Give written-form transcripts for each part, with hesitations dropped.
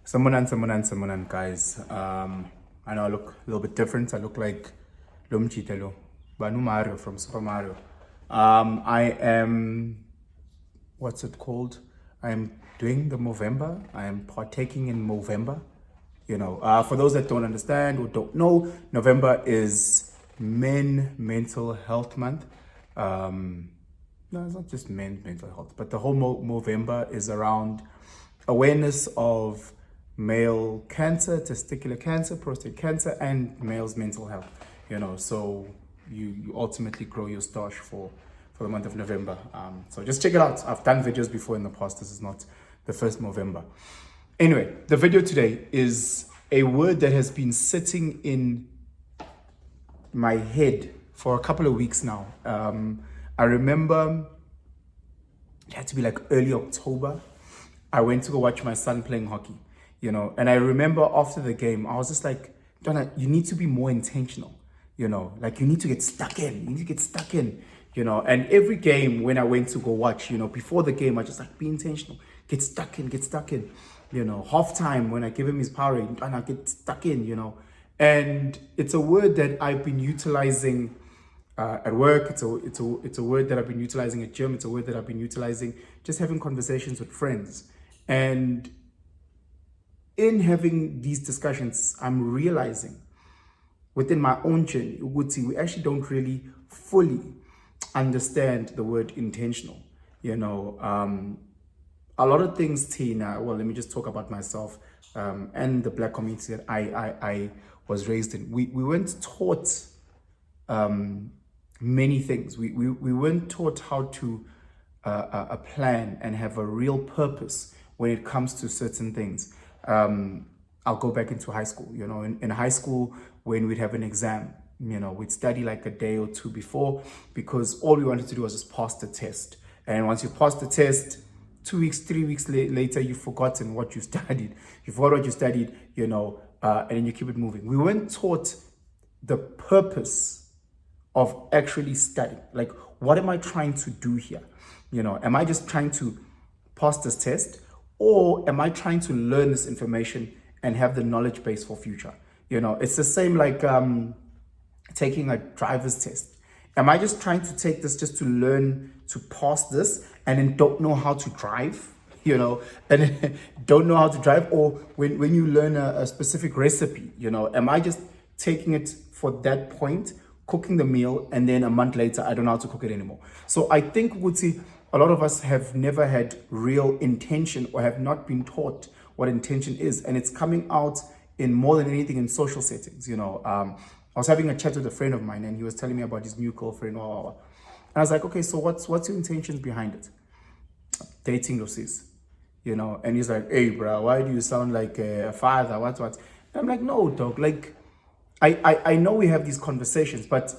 Samanan, guys. I know I look a little bit different. I look like Lumchitelo, Banu Mario from Super Mario. I am, what's it called? I am doing the Movember. I am partaking in Movember. For those that don't understand or don't know, November is Men Mental Health Month. No, it's not just men's mental health, but the whole Movember is around awareness of male cancer, testicular cancer, prostate cancer, and male's mental health. So you ultimately grow your stash for the month of November. So just check it out. I've done videos before in the past. This is not the first Movember. Anyway, the video today is a word that has been sitting in my head for a couple of weeks now. I remember it had to be like early October. I went to go watch my son playing hockey, and I remember after the game, I was just like, Donna, you need to be more intentional, like you need to get stuck in, and every game when I went to go watch, before the game, I just like, be intentional, get stuck in, halftime when I give him his power, Donna, get stuck in, and it's a word that I've been utilizing at work. It's a word that I've been utilizing at gym. It's a word that I've been utilizing just having conversations with friends. And in having these discussions, I'm realizing within my own journey, we actually don't really fully understand the word intentional. A lot of things, Tina, well, let me just talk about myself and the Black community that I was raised in. We weren't taught many things. We weren't taught how to plan and have a real purpose when it comes to certain things. I'll go back into high school. In high school, when we'd have an exam, we'd study like a day or two before, because all we wanted to do was just pass the test. And once you pass the test, 2 weeks, 3 weeks later, you've forgotten what you studied. You forgot what you studied, and then you keep it moving. We weren't taught the purpose of actually studying. Like, what am I trying to do here? Am I just trying to pass this test, or am I trying to learn this information and have the knowledge base for future? It's the same like taking a driver's test. Am I just trying to take this just to learn to pass this and then don't know how to drive? And don't know how to drive? Or when you learn a specific recipe, am I just taking it for that point, cooking the meal, and then a month later, I don't know how to cook it anymore? So I think, Wutsi, a lot of us have never had real intention or have not been taught what intention is. And it's coming out in more than anything in social settings. I was having a chat with a friend of mine, and he was telling me about his new girlfriend. And I was like, okay, so what's your intentions behind it? Dating Lucy's, and he's like, hey, bro, why do you sound like a father? What? And I'm like, no, dog, like, I know we have these conversations, but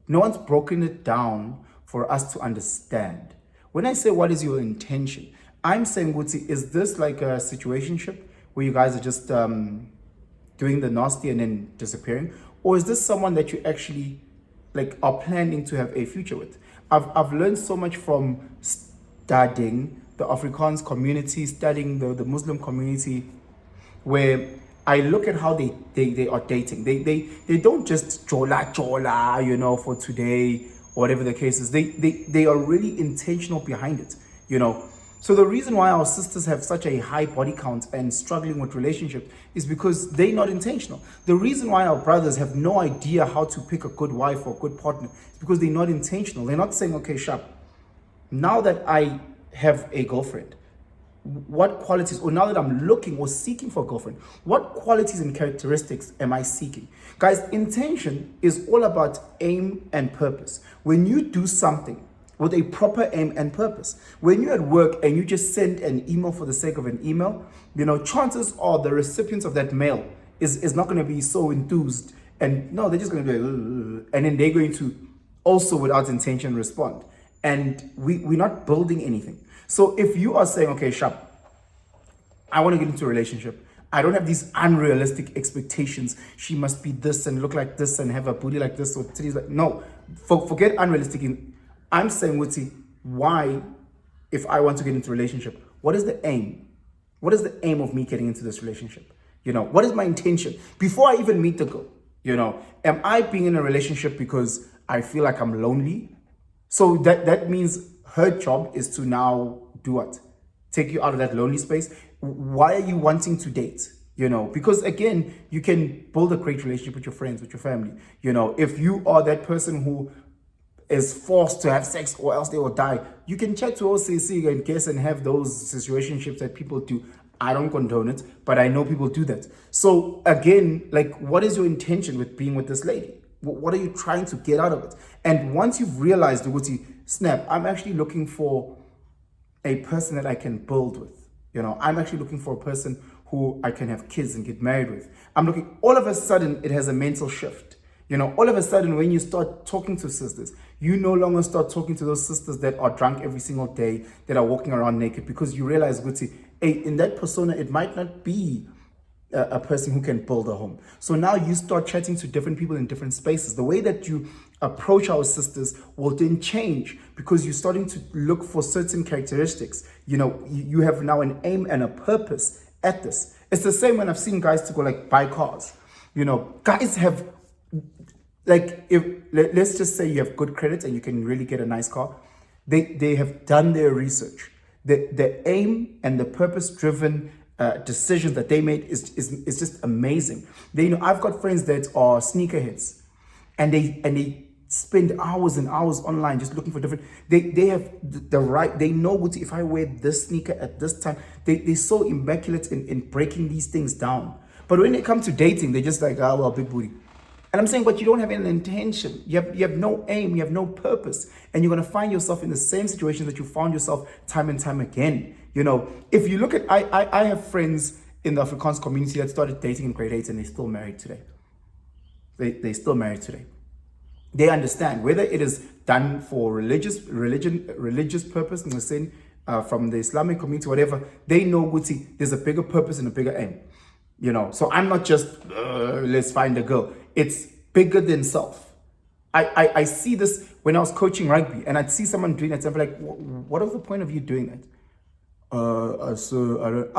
no one's broken it down for us to understand. When I say, what is your intention? I'm saying, Guti, is this like a situationship where you guys are just doing the nasty and then disappearing? Or is this someone that you actually like are planning to have a future with? I've learned so much from studying the Afrikaans community, studying the Muslim community, where I look at how they are dating. They don't just chola, for today, or whatever the case is. They are really intentional behind it, So the reason why our sisters have such a high body count and struggling with relationship is because they're not intentional. The reason why our brothers have no idea how to pick a good wife or a good partner is because they're not intentional. They're not saying, okay, Sharp, now that I have a girlfriend, what qualities, or now that I'm looking or seeking for a girlfriend, what qualities and characteristics am I seeking? Guys, intention is all about aim and purpose. When you do something with a proper aim and purpose, when you're at work and you just send an email for the sake of an email, chances are the recipients of that mail is not going to be so enthused, and no, they're just going to be like, and then they're going to also without intention respond, and we're not building anything. So if you are saying, okay, Sharp, I want to get into a relationship, I don't have these unrealistic expectations. She must be this and look like this and have a booty like this or titties like, no, forget unrealistic. I'm saying, Wutsi, why, if I want to get into a relationship, what is the aim? What is the aim of me getting into this relationship? What is my intention before I even meet the girl? Am I being in a relationship because I feel like I'm lonely? So that means her job is to now do what? Take you out of that lonely space. Why are you wanting to date? Because again, you can build a great relationship with your friends, with your family. If you are that person who is forced to have sex or else they will die, you can chat to OCC and guess and have those situationships that people do. I don't condone it, but I know people do that. So again, like, what is your intention with being with this lady? What are you trying to get out of it? And once you've realized, snap, I'm actually looking for a person that I can build with. I'm actually looking for a person who I can have kids and get married with. All of a sudden, it has a mental shift. All of a sudden, when you start talking to sisters, you no longer start talking to those sisters that are drunk every single day, that are walking around naked, because you realize, hey, in that persona, it might not be a person who can build a home. So now you start chatting to different people in different spaces. The way that you approach our sisters will then change, because you're starting to look for certain characteristics. You have now an aim and a purpose at this. It's the same when I've seen guys to go buy cars. Guys have, if let's just say you have good credit and you can really get a nice car, they have done their research. The aim and the purpose-driven decisions that they made is just amazing. I've got friends that are sneakerheads, and they spend hours and hours online just looking for different. They have the right. They know if I wear this sneaker at this time, they're so immaculate in breaking these things down. But when it comes to dating, they're just big booty. And I'm saying, but you don't have any intention. You have no aim. You have no purpose. And you're going to find yourself in the same situation that you found yourself time and time again. If you look at, I have friends in the Afrikaans community that started dating in grade 8 and they're still married today. They're still married today. They understand whether it is done for religious purpose, from the Islamic community, whatever. They know there's a bigger purpose and a bigger aim. So I'm not just let's find a girl. It's bigger than self. I see this when I was coaching rugby, and I'd see someone doing that. So I'm like, what is the point of you doing that? I was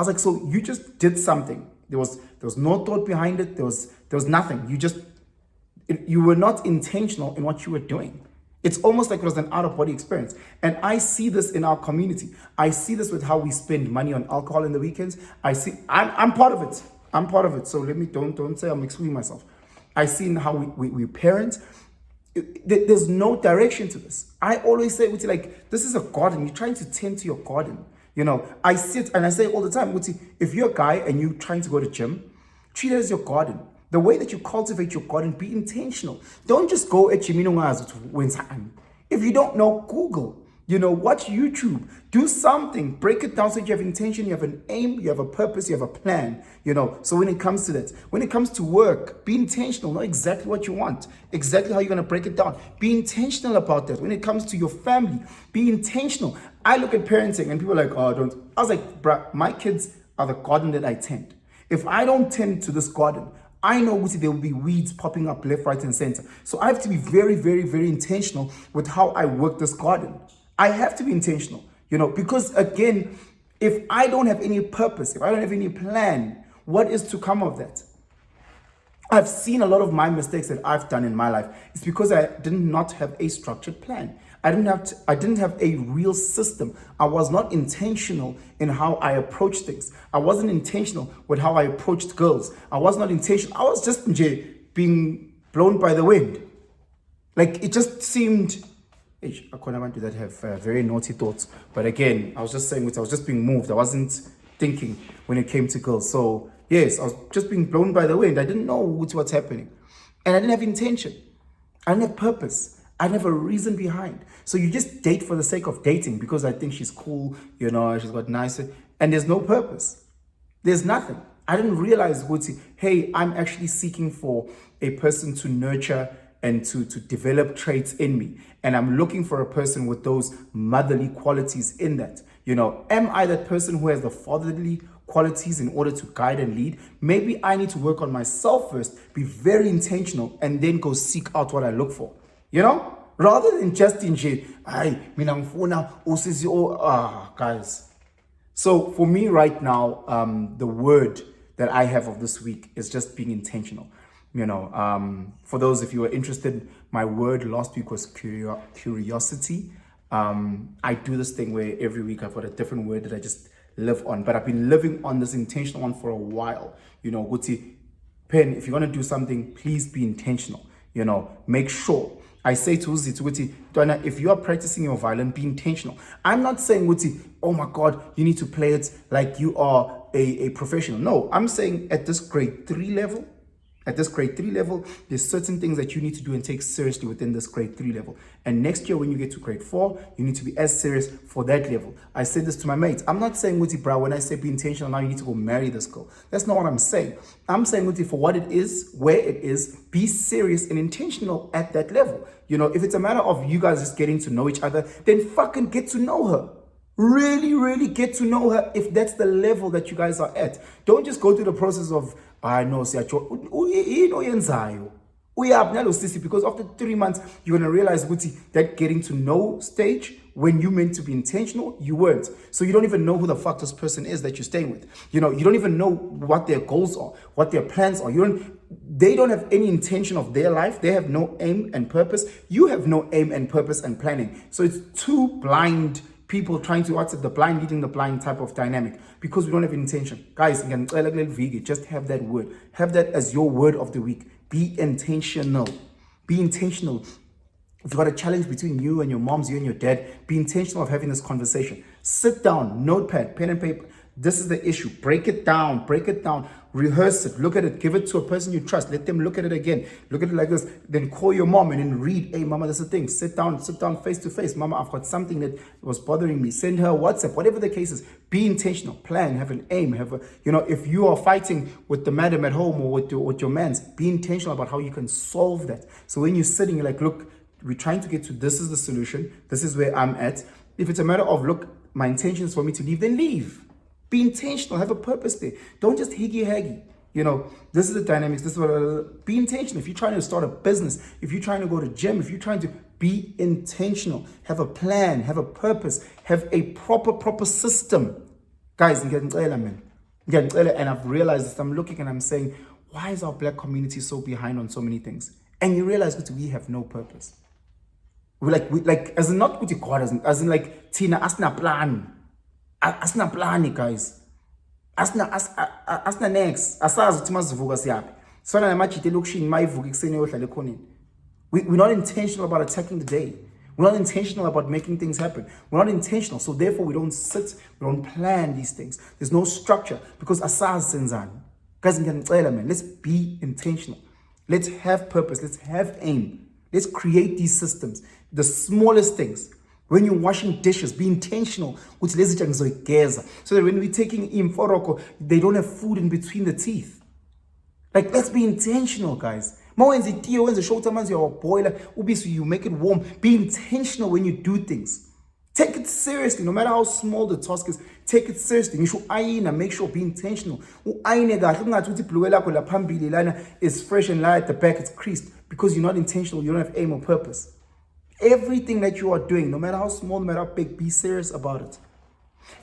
like, so you just did something. There was no thought behind it. There was nothing. You were not intentional in what you were doing. It's almost like it was an out-of-body experience. And I see this in our community. I see this with how we spend money on alcohol in the weekends. I'm part of it. I'm part of it. So don't say I'm excluding myself. I see in how we parent. There's no direction to this. I always say, this is a garden. You're trying to tend to your garden. I sit and I say all the time, if you're a guy and you're trying to go to gym, treat it as your garden. The way that you cultivate your garden, be intentional. Don't just go at Jimino. If you don't know, Google. Watch YouTube. Do something. Break it down so you have intention, you have an aim, you have a purpose, you have a plan. So when it comes to that, when it comes to work, be intentional. Know exactly what you want, exactly how you're going to break it down. Be intentional about that. When it comes to your family, be intentional. I look at parenting and people are like, oh, don't. I was like, bruh, my kids are the garden that I tend. If I don't tend to this garden, I know there will be weeds popping up left, right, and center. So I have to be very, very, very intentional with how I work this garden. I have to be intentional, because again, if I don't have any purpose, if I don't have any plan, what is to come of that? I've seen a lot of my mistakes that I've done in my life. It's because I did not have a structured plan. I didn't have a real system. I was not intentional in how I approached things. I wasn't intentional with how I approached girls. I was not intentional. I was just being blown by the wind. It just seemed, I couldn't do that, have very naughty thoughts. But again, I was just saying, I was just being moved. I wasn't thinking when it came to girls. So yes, I was just being blown by the wind. I didn't know what's happening. And I didn't have intention. I didn't have purpose. I didn't have a reason behind. So you just date for the sake of dating because I think she's cool, she's got nice, and there's no purpose. There's nothing. I didn't realize, hey, I'm actually seeking for a person to nurture and to develop traits in me. And I'm looking for a person with those motherly qualities in that. Am I that person who has the fatherly qualities in order to guide and lead? Maybe I need to work on myself first, be very intentional, and then go seek out what I look for. Rather than just in shit, guys, So for me right now, the word that I have of this week is just being intentional. For those, if you were interested, my word last week was curiosity. I do this thing where every week I've got a different word that I just live on, but I've been living on this intentional one for a while. Guti, Pen, if you're going to do something, please be intentional. Make sure. I say to Uzi, Donna, if you are practicing your violin, be intentional. I'm not saying, Uzi, oh my God, you need to play it like you are a professional. No, I'm saying at this grade 3 level, there's certain things that you need to do and take seriously within this grade 3 level. And next year, when you get to grade 4, you need to be as serious for that level. I said this to my mates. I'm not saying, Uti, bro, when I say be intentional, now you need to go marry this girl. That's not what I'm saying. I'm saying, Uti, for what it is, where it is, be serious and intentional at that level. If it's a matter of you guys just getting to know each other, then fucking get to know her. Really, really get to know her if that's the level that you guys are at. Don't just go through the process of, I know, because after 3 months, you're going to realize that getting to know stage, when you meant to be intentional, you weren't. So you don't even know who the fuck this person is that you're staying with. You don't even know what their goals are, what their plans are. They don't have any intention of their life. They have no aim and purpose. You have no aim and purpose and planning. So it's two blind people trying to, the blind leading the blind type of dynamic, because we don't have intention. Guys, just have that word. Have that as your word of the week. Be intentional. Be intentional. If you've got a challenge between you and your moms, you and your dad, be intentional of having this conversation. Sit down, notepad, pen and paper. This is the issue. Break it down, rehearse it, look at it, give it to a person you trust. Let them look at it again. Look at it like this. Then call your mom and then read, hey, mama, that's the thing. Sit down face to face. Mama, I've got something that was bothering me. Send her a WhatsApp, whatever the case is. Be intentional, plan, have an aim, if you are fighting with the madam at home or with your mans, be intentional about how you can solve that. So when you're sitting, you're like, look, we're trying to get to, this is the solution. This is where I'm at. If it's a matter of, look, my intention is for me to leave, then leave. Be intentional, have a purpose there. Don't just higgy-haggy. This is the dynamics. This is what, be intentional. If you're trying to start a business, if you're trying to go to gym, if you're trying to be intentional, have a plan, have a purpose, have a proper system. Guys, man. And I've realized this, I'm looking and I'm saying, why is our black community so behind on so many things? And you realize that we have no purpose. We as in not good God, as in like Tina, asna plan. Asina plani, guys. Asina next. Asazi ukuthi masivuka siyaphi. Sifana namajite lokushini mayivuka ekseni yohlala ekhoneni. We're not intentional about attacking the day. We're not intentional about making things happen. We're not intentional. So therefore we don't sit, we don't plan these things. There's no structure because asazi senzani. Guys, man, let's be intentional. Let's have purpose. Let's have aim. Let's create these systems. The smallest things. When you're washing dishes, be intentional. So that when we're taking imforoko, they don't have food in between the teeth. Let's be intentional, guys. You make it warm. Be intentional when you do things. Take it seriously, no matter how small the task is. Take it seriously. You should make sure, be intentional. Is fresh and light at the back, it's creased. Because you're not intentional, you don't have aim or purpose. Everything that you are doing, no matter how small, no matter how big, be serious about it.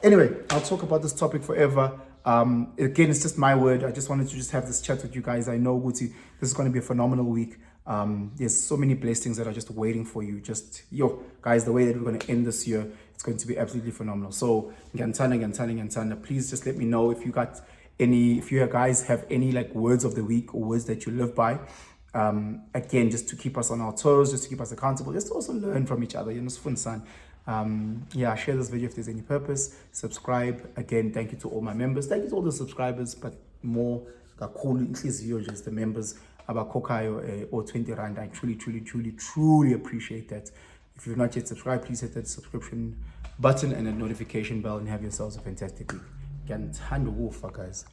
Anyway, I'll talk about this topic forever. Again, it's just my word. I just wanted to just have this chat with you guys. I know, Guti, this is going to be a phenomenal week. There's so many blessings that are just waiting for you. Guys, the way that we're going to end this year, it's going to be absolutely phenomenal. So, Gantana, please just let me know if you guys have any words of the week or words that you live by. Again, just to keep us on our toes, just to keep us accountable, just to also learn from each other. It's fun, son. Share this video if there's any purpose. Subscribe. Again, thank you to all my members. Thank you to all the subscribers, but more just the members about Kokayo or 20 Rand. I truly appreciate that. If you've not yet subscribed, please hit that subscription button and that notification bell and have yourselves a fantastic week. Guys.